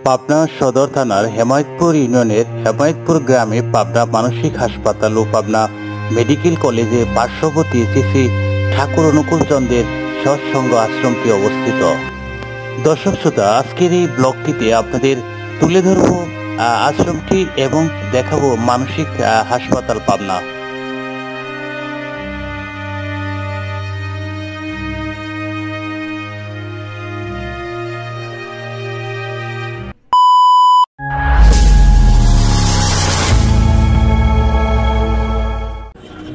পাবনা সদর থানার হেমায়েতপুর ইউনিয়নের হেমায়েতপুর গ্রামে পাবনা মানসিক হাসপাতাল ও পাবনা মেডিকেল কলেজের পার্শ্ববর্তী শ্রী ঠাকুর অনুকূল চন্দ্রের সৎসঙ্গ আশ্রমটি অবস্থিত। দর্শক শ্রোতা, আজকের এই ব্লগটিতে আপনাদের তুলে ধরব আশ্রমটি এবং দেখাবো মানসিক হাসপাতাল পাবনা।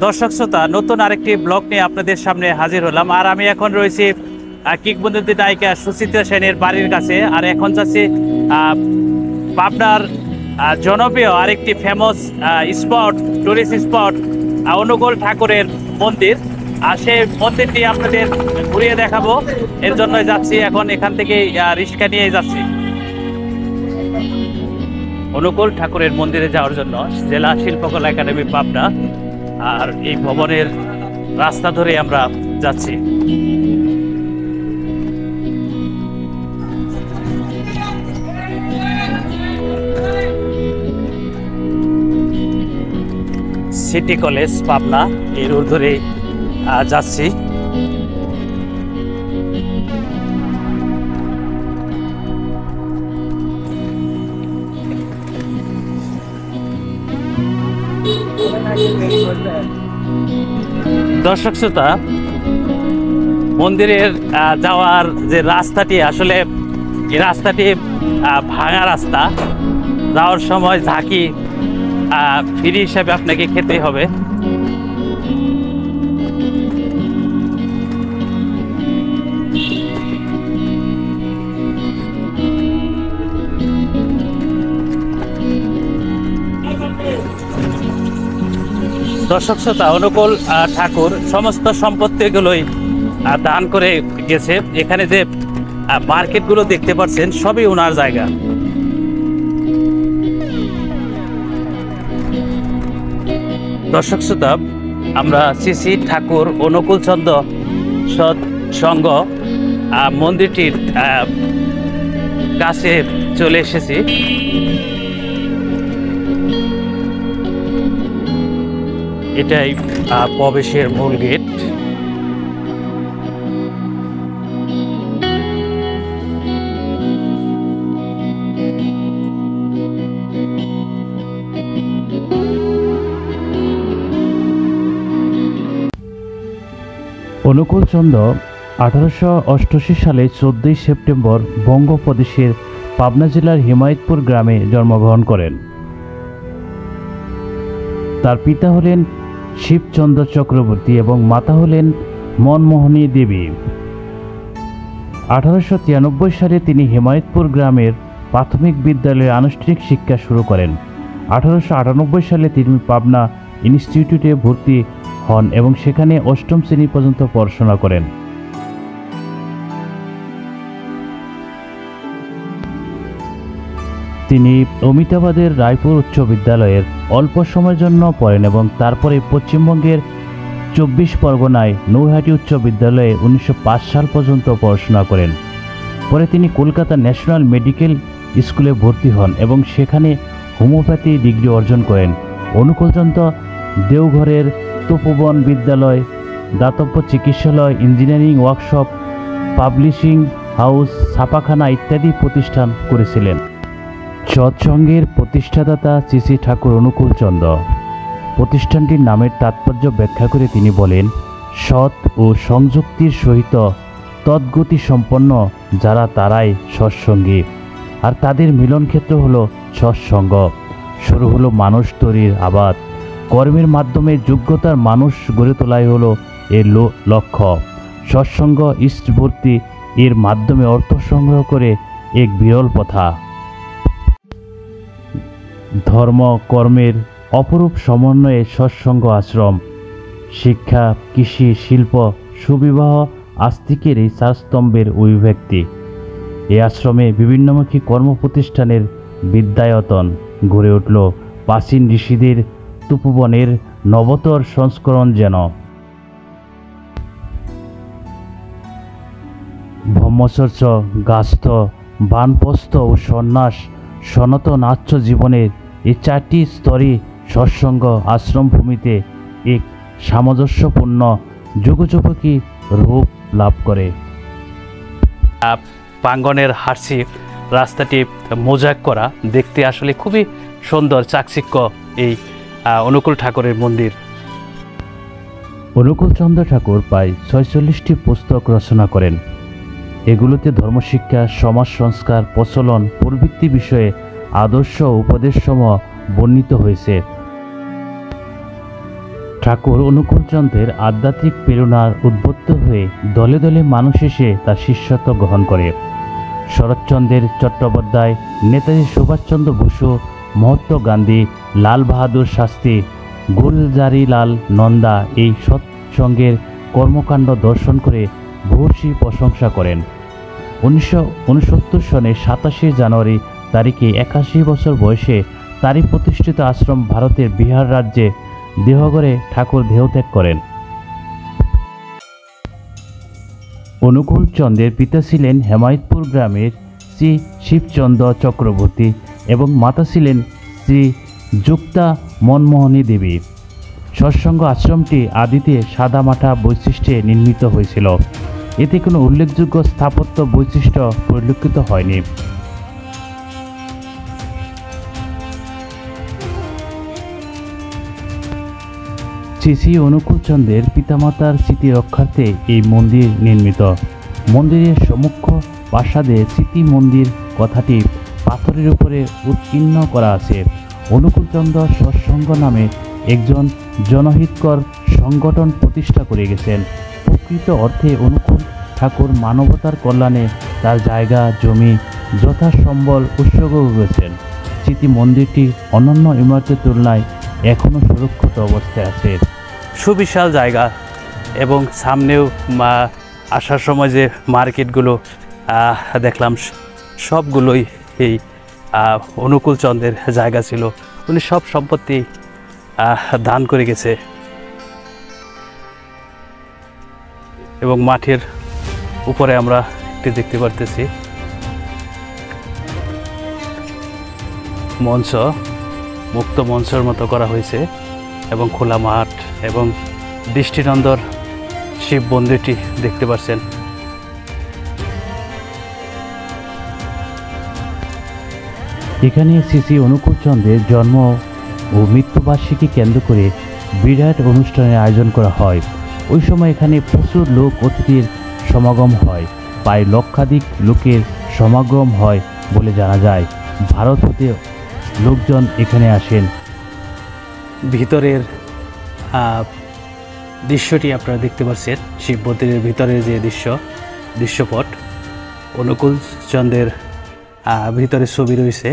দর্শক শ্রোতা, নতুন আরেকটি ব্লগ নিয়ে আপনাদের সামনে হাজির হলাম। আর আমি এখন রয়েছি কিংবদন্তি নায়িকা সুচিত্রা সেনের বাড়ির কাছে। আর এখন যাচ্ছি পাবনার জনপ্রিয় আরেকটি ফেমাস স্পট, টুরিস্ট স্পট অনুকূল ঠাকুরের মন্দির। আর সেই মন্দিরটি আপনাদের ঘুরিয়ে দেখাবো, এর জন্য যাচ্ছি এখন। এখান থেকে রিক্সা নিয়ে যাচ্ছি অনুকূল ঠাকুরের মন্দিরে যাওয়ার জন্য, জেলা শিল্পকলা একাডেমি পাবনা। আর এই ভবনের রাস্তা ধরে আমরা যাচ্ছি। সিটি কলেজ পাবনা, এই রোড ধরে যাচ্ছি। দর্শক শ্রোতা, মন্দিরের যাওয়ার যে রাস্তাটি, আসলে এই রাস্তাটি ভাঙা রাস্তা। যাওয়ার সময় ঝাঁকি ফ্রি হিসাবে আপনাকে খেতে হবে। দর্শক শ্রোতা, অনুকূল ঠাকুর সমস্ত সম্পত্তিগুলোই দান করে গেছে। এখানে যে মার্কেটগুলো দেখতে পাচ্ছেন সবই ওনার জায়গা। দর্শক শ্রোতা, আমরা শ্রী ঠাকুর অনুকূল চন্দ্র সৎসঙ্গ মন্দিরটির কাছে চলে এসেছি। এটাই প্রবেশের মূল গেট। অনুকূল চন্দ্র 1888 সালে 14 সেপ্টেম্বর বঙ্গপ্রদেশের পাবনা জেলার হেমায়েতপুর গ্রামে জন্মগ্রহণ করেন। তার পিতা হলেন শিবচন্দ্র চক্রবর্তী এবং মাতা হলেন মনমোহনী দেবী। 1893 সালে তিনি হেমায়েতপুর গ্রামের প্রাথমিক বিদ্যালয়ে আনুষ্ঠানিক শিক্ষা শুরু করেন। 1898 সালে তিনি পাবনা ইনস্টিটিউটে ভর্তি হন এবং সেখানে 8ম শ্রেণী পর্যন্ত পড়াশোনা করেন। তিনি অমিতাবাদের রায়পুর উচ্চ বিদ্যালয়ের অল্প সময়ের জন্য পড়েন এবং তারপরে পশ্চিমবঙ্গের 24 পরগনায় নৈহাটি উচ্চ বিদ্যালয়ে 1905 সাল পর্যন্ত পড়াশোনা করেন। পরে তিনি কলকাতা ন্যাশনাল মেডিকেল স্কুলে ভর্তি হন এবং সেখানে হোমিওপ্যাথি ডিগ্রি অর্জন করেন। অনুকূল চন্দ্র দেওঘরের তপোবন বিদ্যালয়, দাতব্য চিকিৎসালয়, ইঞ্জিনিয়ারিং ওয়ার্কশপ, পাবলিশিং হাউস, ছাপাখানা ইত্যাদি প্রতিষ্ঠান করেছিলেন। সৎসঙ্গের প্রতিষ্ঠাতা শ্রী ঠাকুর অনুকূল চন্দ্র। প্রতিষ্ঠানটির নামের তাৎপর্য ব্যাখ্যা করে তিনি বলেন, সৎ ও সংযুক্তির সহিত তদ্গতি সম্পন্ন যারা তারাই সৎসঙ্গী, আর তাদের মিলনক্ষেত্র হলো সৎসঙ্গ। শুরু হলো মানুষ তৈরির আবাদ, কর্মের মাধ্যমে যোগ্যতার মানুষ গড়ে তোলাই হলো এর লক্ষ্য। সৎসঙ্গ ইষ্টবর্তী এর মাধ্যমে অর্থ সংগ্রহ করে এক বিরল প্রথা। ধর্ম কর্মের অপরূপ সমন্বয়ে সৎসঙ্গ আশ্রম, শিক্ষা, কৃষি, শিল্প, সুবিবাহ, আস্তিকের এই 4 স্তম্ভের অভিব্যক্তি। এই আশ্রমে বিভিন্নমুখী কর্মপ্রতিষ্ঠানের বিদ্যায়তন গড়ে উঠল। প্রাচীন ঋষিদের তপোবনের নবতর সংস্করণ যেন। ব্রহ্মচর্য, গাস্থ, বানপ্রস্থ ও সন্ন্যাস, সনাতন আচ্য জীবনের এই চারটি স্তরই সৎসঙ্গ আশ্রমভূমিতে এক সামঞ্জস্যপূর্ণ যুগোপযোগী রূপ লাভ করে। প্রাঙ্গণের হাসি রাস্তাটি মোজাক করা, দেখতে আসলে খুবই সুন্দর চাকচিক্য এই অনুকূল ঠাকুরের মন্দির। অনুকূলচন্দ্র ঠাকুর প্রায় 46টি পুস্তক রচনা করেন। এগুলোতে ধর্মশিক্ষা, সমাজ সংস্কার, প্রচলন প্রভৃতি বিষয়ে আদর্শ উপদেশসমূহ বর্ণিত হয়েছে। ঠাকুর অনুকূলচন্দ্রের আধ্যাত্মিক প্রেরণার উদ্বুদ্ধ হয়ে দলে দলে মানুষ এসে তার শিষ্যত্ব গ্রহণ করে। শরৎচন্দ্রের চট্টোপাধ্যায়, নেতাজি সুভাষচন্দ্র বসু, মহাত্মা গান্ধী, লাল বাহাদুর শাস্ত্রী, গুলজারিলাল নন্দা এই সৎসঙ্গের কর্মকাণ্ড দর্শন করে ভূয়সী প্রশংসা করেন। 1969 সনে 27 জানুয়ারি তারিখে 81 বছর বয়সে তারই প্রতিষ্ঠিত আশ্রম ভারতের বিহার রাজ্যে দেহগড়ে ঠাকুর দেহত্যাগ করেন। অনুকূলচন্দ্রের পিতা ছিলেন হেমায়তপুর গ্রামের শ্রী শিবচন্দ্র চক্রবর্তী এবং মাতা ছিলেন শ্রী যুক্তা মনমোহনী দেবী। সৎসঙ্গ আশ্রমটি আদিতে সাদামাটা বৈশিষ্ট্যে নির্মিত হয়েছিল। এতে কোনো উল্লেখযোগ্য স্থাপত্য বৈশিষ্ট্য পরিলক্ষিত হয়নি। শ্রী শ্রী অনুকূলচন্দ্রের পিতামাতার স্মৃতি রক্ষার্থে এই মন্দির নির্মিত। মন্দিরের সম্মুখ প্রাসাদে স্মৃতি মন্দির কথাটি পাথরের উপরে উৎকীর্ণ করা আছে। অনুকূলচন্দ্র সৎসঙ্গ নামে একজন জনহিতকর সংগঠন প্রতিষ্ঠা করে গেছেন। প্রকৃত অর্থে অনুকূল ঠাকুর মানবতার কল্যাণে তার জায়গা জমি যথাসম্বল উৎসর্গ করেছেন। স্মৃতি মন্দিরটি অন্যান্য ইমারতের তুলনায় এখনও সুরক্ষিত অবস্থায় আছে। সুবিশাল জায়গা এবং সামনেও আসার সময় যে মার্কেটগুলো দেখলাম সবগুলোই এই অনুকূলচন্দ্রের জায়গা ছিল। উনি সব সম্পত্তি দান করে গেছে এবং মাঠের উপরে আমরা একটি দেখতে পারতেছি মঞ্চ, মুক্ত মঞ্চের মতো করা হয়েছে এবং খোলা মাঠ এবং দৃষ্টিনন্দন শিব মন্দিরটি দেখতে পাচ্ছেন। এখানে শ্রী শ্রী অনুকূলচন্দ্রের জন্ম ও মৃত্যুবার্ষিকী কেন্দ্র করে বিরাট অনুষ্ঠানের আয়োজন করা হয়। ওই সময় এখানে প্রচুর লোক অতিথির সমাগম হয়। প্রায় লক্ষাধিক লোকের সমাগম হয় বলে জানা যায়। ভারত হতে লোকজন এখানে আসেন। ভিতরের দৃশ্যটি আপনারা দেখতে পাচ্ছেন, শিব মন্দিরের ভিতরের যে দৃশ্যপট অনুকূলচন্দ্রের ভিতরে ছবি রয়েছে।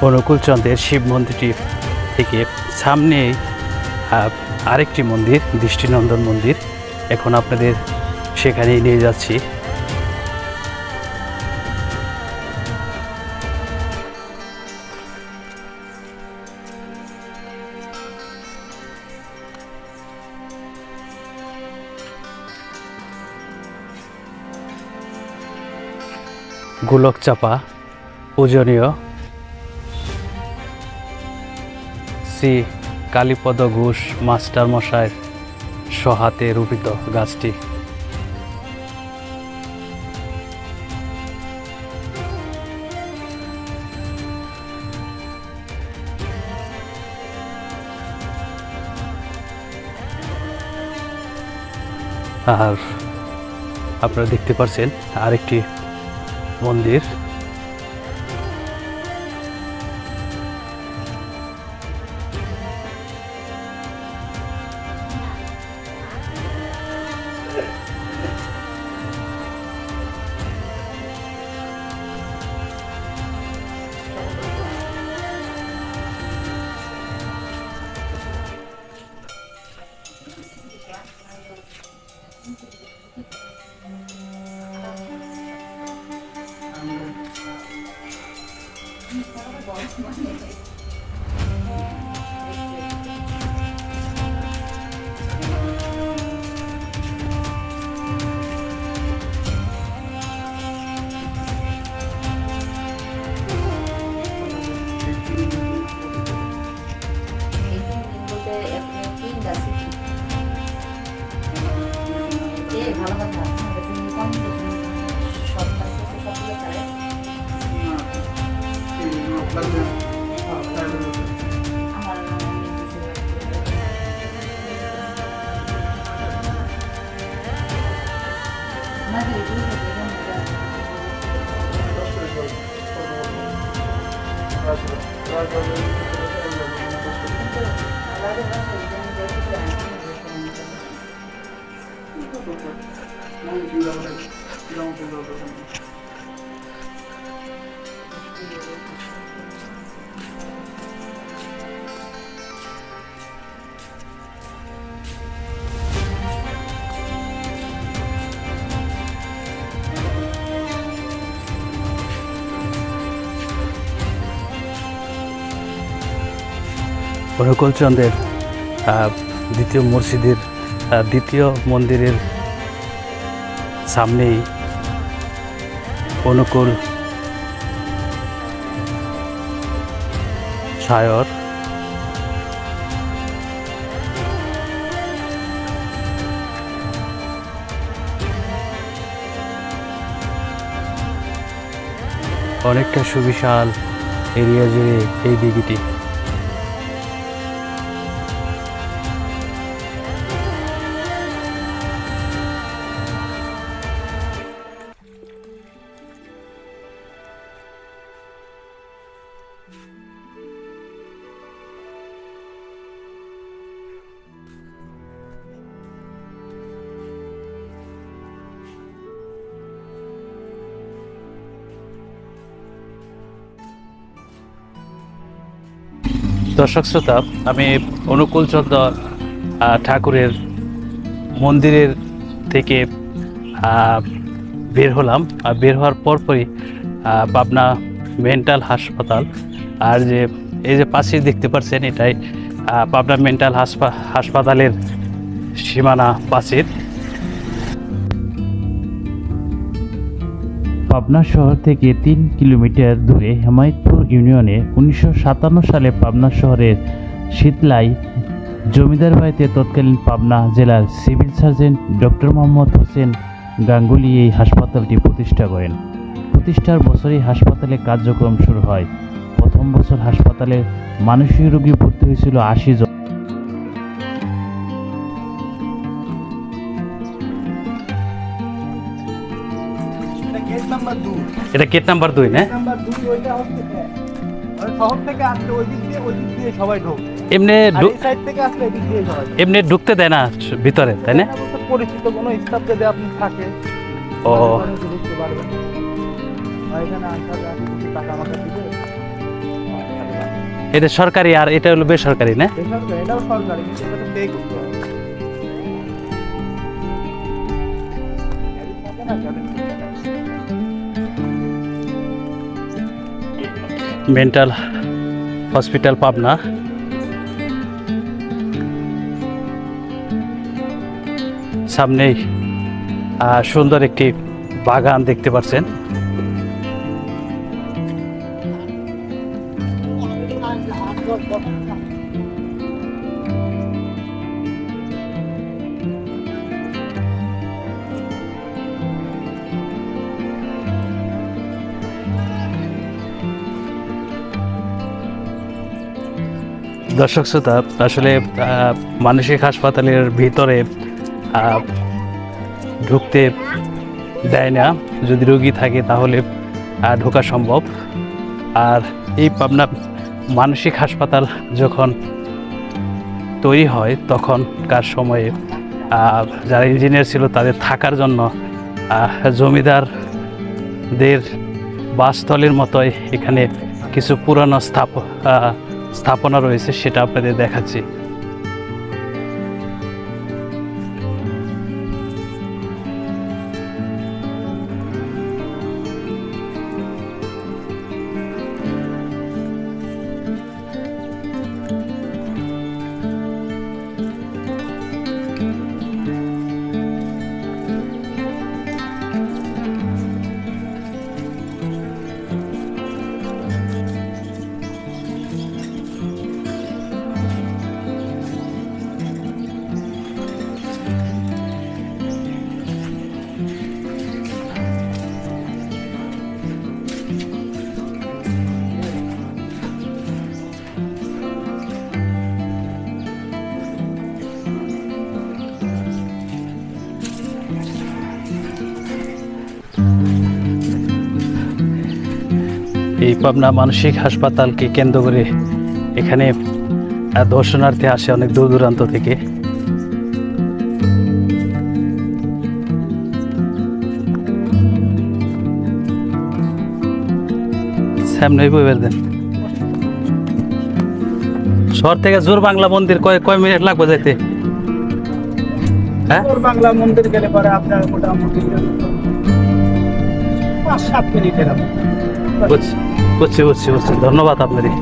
অনুকূলচন্দ্রের শিব মন্দিরটি থেকে সামনে আরেকটি মন্দির, দৃষ্টিনন্দন মন্দির। এখন আপনাদের সেখানেই নিয়ে যাচ্ছি। গোলক চাপা পূজনীয় শ্রী কালীপদ ঘোষ মাস্টার মশাইয়ের স্বহাতে রোপিত গাছটি। আর আপনারা দেখতে পাচ্ছেন আরেকটি মন্দির ভালো কথা কম সব কাছে সবগুলো চায় আমার অনুকূলচন্দ্রের দ্বিতীয় মসজিদের দ্বিতীয় মন্দিরের সামনেই অনুকূল শায়র অনেকটা সুবিশাল এরিয়া জুড়ে এই দিঘিটি। দর্শক শ্রোতা, আমি অনুকূলচন্দ্র ঠাকুরের মন্দিরের থেকে বের হলাম। আর বের হওয়ার পরপরই পাবনা মেন্টাল হাসপাতাল, আর যে এই যে পাশে দেখতে পাচ্ছেন এটাই পাবনা মেন্টাল হাসপাতালের সীমানা প্রাচীর। পাবনা শহর থেকে 3 কিলোমিটার দূরে হেমায়েতপুর ইউনিয়নে 1957 সালে পাবনা শহরের শীতলাই জমিদার বাড়িতে তৎকালীন পাবনা জেলার civil surgeon doctor Mohammad Hossain Ganguly এই হাসপাতালটি প্রতিষ্ঠা করেন। প্রতিষ্ঠার বছরেই হাসপাতালে কার্যক্রম শুরু হয়। প্রথম বছর হাসপাতালে মানসিক রোগী ভর্তি হয়েছিল 80 জন। এটা গেট নাম্বার 2 না? এমনি ঢুকতে দেয় না ভিতরে, তাই না? পরিচিত কোনো স্টাফ যদি আপনি থাকে ও ঢুকতে পারবেন। এখানে টাকা আমাকে দিবে। এটা সরকারি আর এটা হলো বেসরকারি না? এটাও সরকারি, কিন্তু এটাকে পে করতে হবে। Mental hospital Pabna. সামনেই সুন্দর একটি বাগান দেখতে পাচ্ছেন। দর্শক শ্রোতা, আসলে মানসিক হাসপাতালের ভিতরে ঢুকতে দেয় না। যদি রোগী থাকে তাহলে ঢোকা সম্ভব। আর এই পাবনা মানসিক হাসপাতাল যখন তৈরি হয় তখনকার সময়ে যারা ইঞ্জিনিয়ার ছিল তাদের থাকার জন্য জমিদারদের বাসস্থলের মতোই এখানে কিছু পুরানো স্থাপনা রয়েছে, সেটা আপনাদের দেখাচ্ছি। এই পাবনা মানসিক হাসপাতালকে কেন্দ্র করে এখানে দর্শনার্থী আসে অনেক দূর দূরান্ত থেকে। সামনে বইবের দেন শহর থেকে জোর বাংলা মন্দির কয় মিনিট লাগবে যাইতে? হ্যাঁ, ওর বাংলা মন্দির গেলে পরে আপনার মোটামুটি 5-7 মিনিটের হবে। বুঝছি বুঝছি বুঝছি বুঝছি, ধন্যবাদ আপনারই।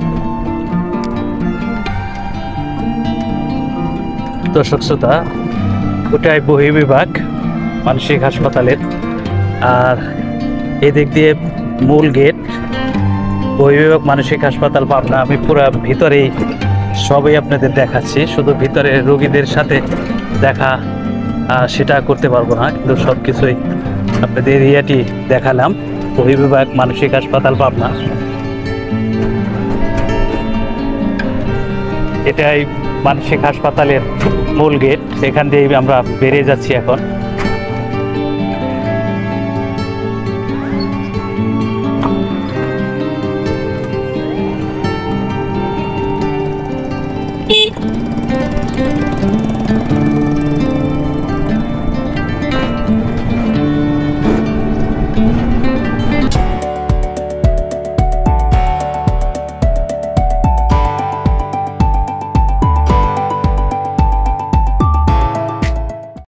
দর্শক শ্রোতা, ওটাই বহির্বিভাগ মানসিক হাসপাতালের, আর এদিক দিয়ে মূল গেট বহির্বিভাগ মানসিক হাসপাতাল পাবনা। আমি পুরো ভিতরেই সবই আপনাদের দেখাচ্ছি, শুধু ভিতরে রোগীদের সাথে দেখা সেটা করতে পারবো না, কিন্তু সব কিছুই আপনাদের এরিয়াটি দেখালাম। বহির্বিভাগ মানসিক হাসপাতাল পাবনা, এটাই মানসিক হাসপাতালের মূল গেট। এখান দিয়ে আমরা বেরিয়ে যাচ্ছি এখন।